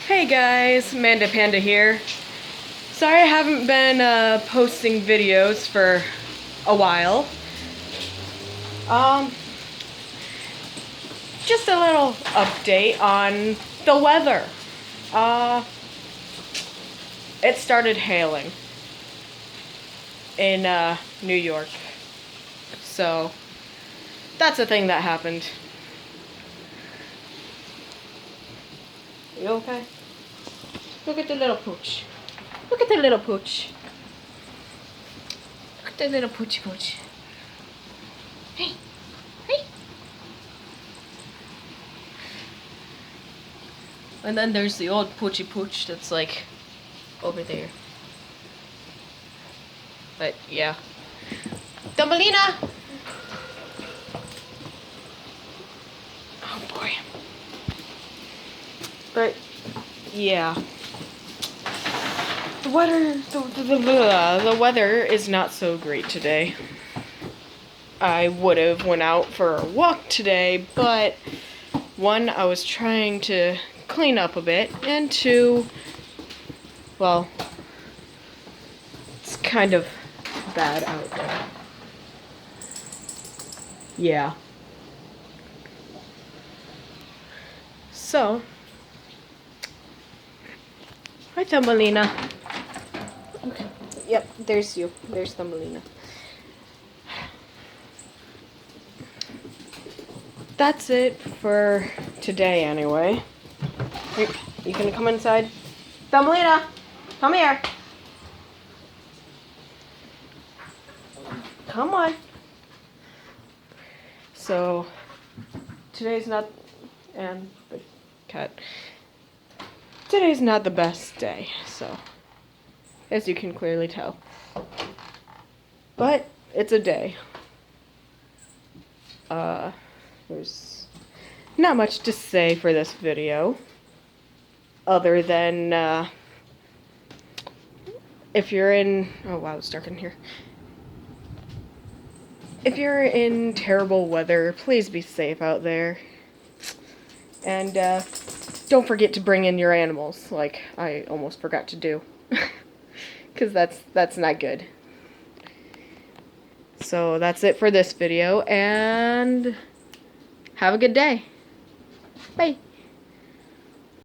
Hey guys, Manda Panda here. Sorry I haven't been posting videos for a while. Just a little update on the weather. It started hailing in New York. So that's a thing that happened. You okay? Look at the little pooch. Look at the little pooch. Look at the little poochy pooch. Hey. Hey. And then there's the old poochy pooch that's like over there. But yeah. Thumbelina! Oh boy. But yeah. The weather is not so great today. I would have went out for a walk today, but one, I was trying to clean up a bit, and two, well, it's kind of bad out there. Yeah. So, hi Thumbelina. Okay. Yep, there's you. There's Thumbelina. That's it for today anyway. Here, you can come inside. Thumbelina, come here. Come on. So, today's not, and the cat. Today's not the best day, so, as you can clearly tell. But, it's a day. There's not much to say for this video, other than, if you're in, oh wow, it's dark in here. If you're in terrible weather, please be safe out there. And, don't forget to bring in your animals, like I almost forgot to do. Because that's not good. So that's it for this video, and have a good day. Bye.